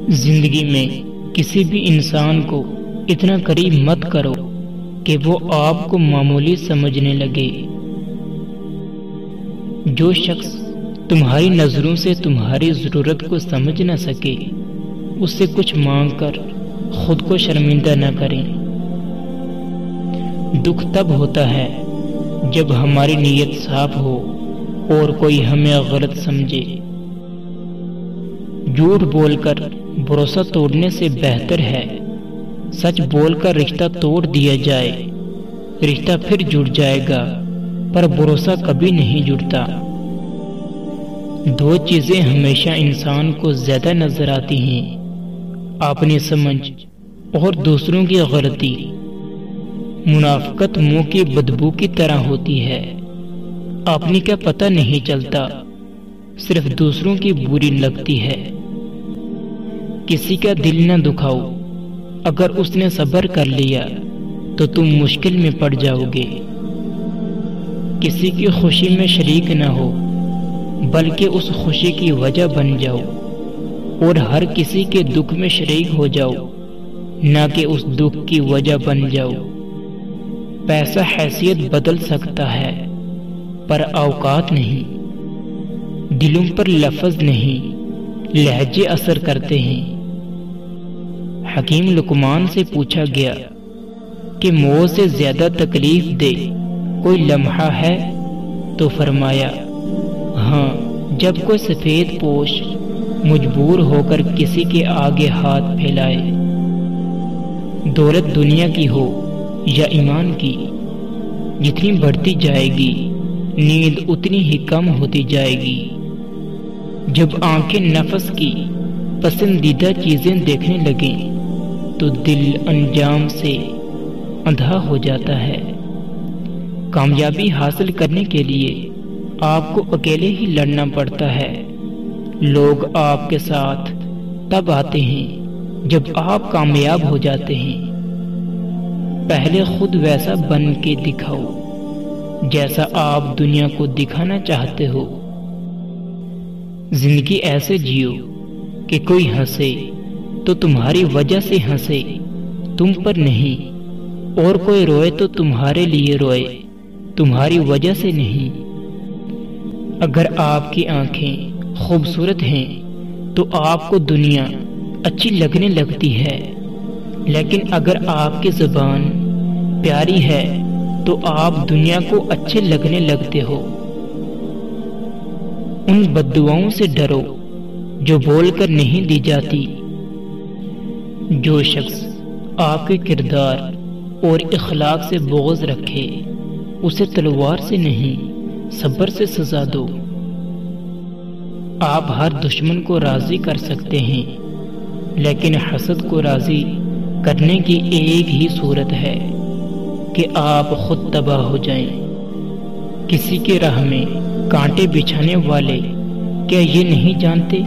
زندگی میں کسی بھی انسان کو اتنا قریب مت کرو کہ وہ آپ کو معمولی سمجھنے لگے۔ جو شخص تمہاری نظروں سے تمہاری ضرورت کو سمجھ نہ سکے، اس سے کچھ مانگ کر خود کو شرمندہ نہ کریں۔ دکھ تب ہوتا ہے جب ہماری نیت صاف ہو اور کوئی ہمیں غلط سمجھے۔ جھوٹ بول کر بھروسہ توڑنے سے بہتر ہے سچ بول کر رشتہ توڑ دیا جائے۔ رشتہ پھر جڑ جائے گا پر بھروسہ کبھی نہیں جڑتا۔ دو چیزیں ہمیشہ انسان کو زیادہ نظر آتی ہیں، اپنی سمجھ اور دوسروں کی غلطی۔ منافقت منہ کی بدبو کی طرح ہوتی ہے، اپنی کا پتہ نہیں چلتا، صرف دوسروں کی بری لگتی ہے۔ کسی کا دل نہ دکھاؤ، اگر اس نے صبر کر لیا تو تم مشکل میں پڑ جاؤ گے۔ کسی کی خوشی میں شریک نہ ہو بلکہ اس خوشی کی وجہ بن جاؤ، اور ہر کسی کے دکھ میں شریک ہو جاؤ نہ کہ اس دکھ کی وجہ بن جاؤ۔ پیسہ حیثیت بدل سکتا ہے پر اوقات نہیں، دلوں پر لفظ نہیں لہجے اثر کرتے ہیں۔ حکیم لقمان سے پوچھا گیا کہ موت سے زیادہ تکلیف دے کوئی لمحہ ہے تو فرمایا ہاں، جب کوئی سفید پوش مجبور ہو کر کسی کے آگے ہاتھ پھیلائے۔ دولت دنیا کی ہو یا ایمان کی، جتنی بڑھتی جائے گی نیند اتنی ہی کم ہوتی جائے گی۔ جب آنکھیں نفس کی پسندیدہ چیزیں دیکھنے لگیں تو دل انجام سے اندھا ہو جاتا ہے۔ کامیابی حاصل کرنے کے لیے آپ کو اکیلے ہی لڑنا پڑتا ہے۔ لوگ آپ کے ساتھ تب آتے ہیں جب آپ کامیاب ہو جاتے ہیں۔ پہلے خود ویسا بن کے دکھاؤ جیسا آپ دنیا کو دکھانا چاہتے ہو۔ زندگی ایسے جیو کہ کوئی ہنسے تو تمہاری وجہ سے ہنسے، تم پر نہیں، اور کوئی روئے تو تمہارے لیے روئے، تمہاری وجہ سے نہیں۔ اگر آپ کی آنکھیں خوبصورت ہیں تو آپ کو دنیا اچھی لگنے لگتی ہے، لیکن اگر آپ کی زبان پیاری ہے تو آپ دنیا کو اچھے لگنے لگتے ہو۔ ان بددعاؤں سے ڈرو جو بول کر نہیں دی جاتی۔ جو شخص آپ کے کردار اور اخلاق سے بغض رکھے، اسے تلوار سے نہیں صبر سے سزا دو۔ آپ ہر دشمن کو راضی کر سکتے ہیں، لیکن حسد کو راضی کرنے کی ایک ہی صورت ہے کہ آپ خود تباہ ہو جائیں۔ کسی کے راہ میں کانٹے بچھانے والے کیا یہ نہیں جانتے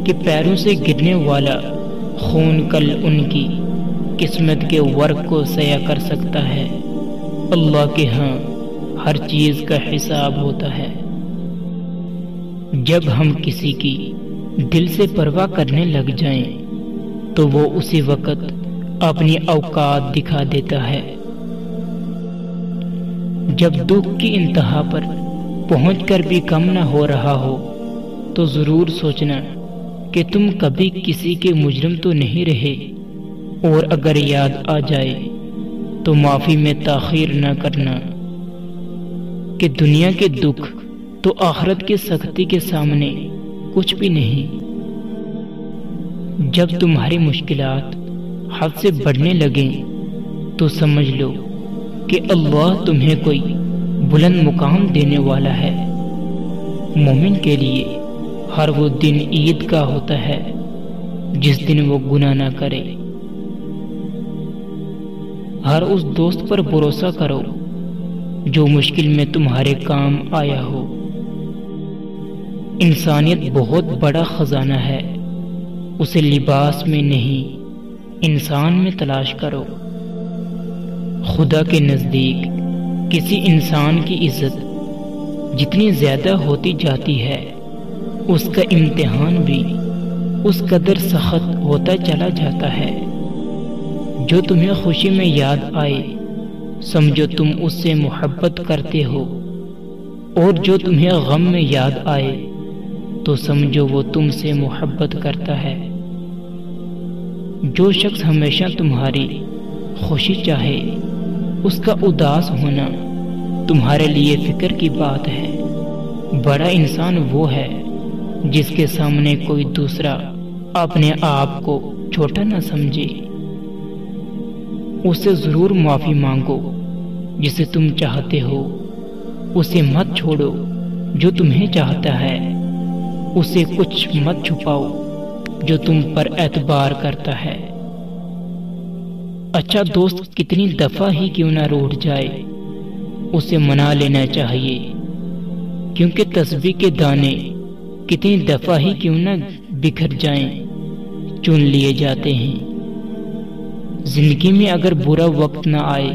کہ پیروں سے گرنے والا خون کل ان کی قسمت کے ورق کو سیاہ کر سکتا ہے۔ اللہ کے ہاں ہر چیز کا حساب ہوتا ہے۔ جب ہم کسی کی دل سے پرواہ کرنے لگ جائیں تو وہ اسی وقت اپنی اوقات دکھا دیتا ہے۔ جب دکھ کی انتہا پر پہنچ کر بھی کم نہ ہو رہا ہو تو ضرور سوچنا کہ تم کبھی کسی کے مجرم تو نہیں رہے، اور اگر یاد آ جائے تو معافی میں تاخیر نہ کرنا، کہ دنیا کے دکھ تو آخرت کی سختی کے سامنے کچھ بھی نہیں۔ جب تمہاری مشکلات حد سے بڑھنے لگیں تو سمجھ لو کہ اللہ تمہیں کوئی بلند مقام دینے والا ہے۔ مومن کے لیے ہر وہ دن عید کا ہوتا ہے جس دن وہ گناہ نہ کرے۔ ہر اس دوست پر بھروسہ کرو جو مشکل میں تمہارے کام آیا ہو۔ انسانیت بہت بڑا خزانہ ہے، اسے لباس میں نہیں انسان میں تلاش کرو۔ خدا کے نزدیک کسی انسان کی عزت جتنی زیادہ ہوتی جاتی ہے، اس کا امتحان بھی اس قدر سخت ہوتا چلا جاتا ہے۔ جو تمہیں خوشی میں یاد آئے سمجھو تم اس سے محبت کرتے ہو، اور جو تمہیں غم میں یاد آئے تو سمجھو وہ تم سے محبت کرتا ہے۔ جو شخص ہمیشہ تمہاری خوشی چاہے اس کا اداس ہونا تمہارے لیے فکر کی بات ہے۔ بڑا انسان وہ ہے جس کے سامنے کوئی دوسرا اپنے آپ کو چھوٹا نہ سمجھے۔ اسے ضرور معافی مانگو جسے تم چاہتے ہو، اسے مت چھوڑو جو تمہیں چاہتا ہے، اسے کچھ مت چھپاؤ جو تم پر اعتبار کرتا ہے۔ اچھا دوست کتنی دفعہ ہی کیوں نہ روٹھ جائے اسے منا لینا چاہیے، کیونکہ تسبیح کے دانے کتنی دفعہ ہی کیوں نہ بکھر جائیں چن لیے جاتے ہیں۔ زندگی میں اگر برا وقت نہ آئے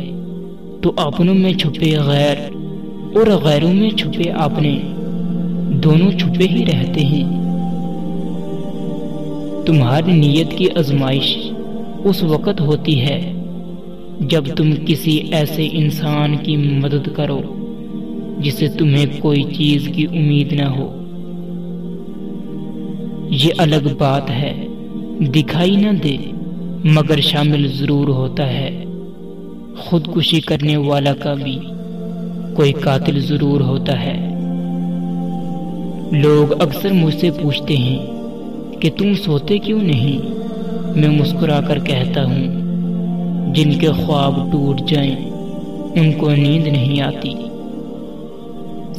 تو اپنوں میں چھپے غیر اور غیروں میں چھپے اپنے دونوں چھپے ہی رہتے ہیں۔ تمہاری نیت کی آزمائش اس وقت ہوتی ہے جب تم کسی ایسے انسان کی مدد کرو جسے تمہیں کوئی چیز کی امید نہ ہو۔ یہ الگ بات ہے دکھائی نہ دے مگر شامل ضرور ہوتا ہے۔ خودکشی کرنے والا کا بھی کوئی قاتل ضرور ہوتا ہے۔ لوگ اکثر مجھ سے پوچھتے ہیں کہ تم سوتے کیوں نہیں؟ میں مسکرا کر کہتا ہوں جن کے خواب ٹوٹ جائیں ان کو نیند نہیں آتی۔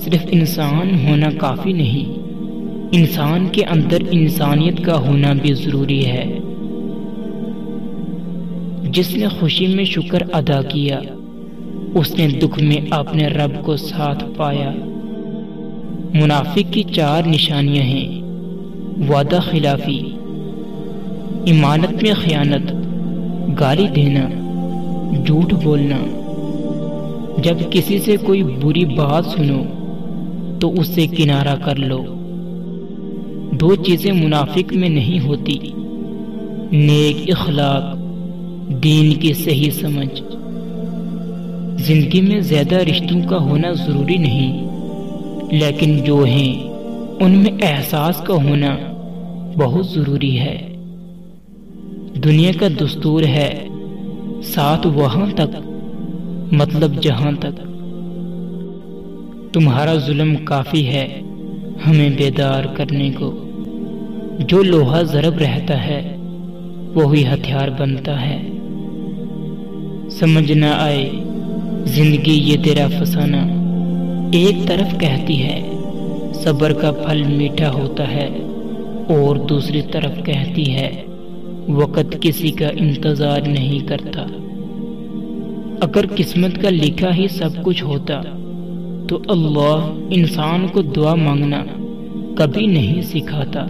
صرف انسان ہونا کافی نہیں، انسان کے اندر انسانیت کا ہونا بھی ضروری ہے۔ جس نے خوشی میں شکر ادا کیا اس نے دکھ میں اپنے رب کو ساتھ پایا۔ منافق کی 4 نشانیاں ہیں: وعدہ خلافی، امانت میں خیانت، گالی دینا، جھوٹ بولنا۔ جب کسی سے کوئی بری بات سنو تو اس سے کنارہ کر لو۔ 2 چیزیں منافق میں نہیں ہوتی: نیک اخلاق، دین کی صحیح سمجھ۔ زندگی میں زیادہ رشتوں کا ہونا ضروری نہیں، لیکن جو ہیں ان میں احساس کا ہونا بہت ضروری ہے۔ دنیا کا دستور ہے ساتھ وہاں تک، مطلب جہاں تک۔ تمہارا ظلم کافی ہے ہمیں بیدار کرنے کو۔ جو لوہا ضرب رہتا ہے وہی ہتھیار بنتا ہے۔ سمجھ نہ آئے زندگی یہ تیرا فسانہ، ایک طرف کہتی ہے صبر کا پھل میٹھا ہوتا ہے، اور دوسری طرف کہتی ہے وقت کسی کا انتظار نہیں کرتا۔ اگر قسمت کا لکھا ہی سب کچھ ہوتا تو اللہ انسان کو دعا مانگنا کبھی نہیں سکھاتا۔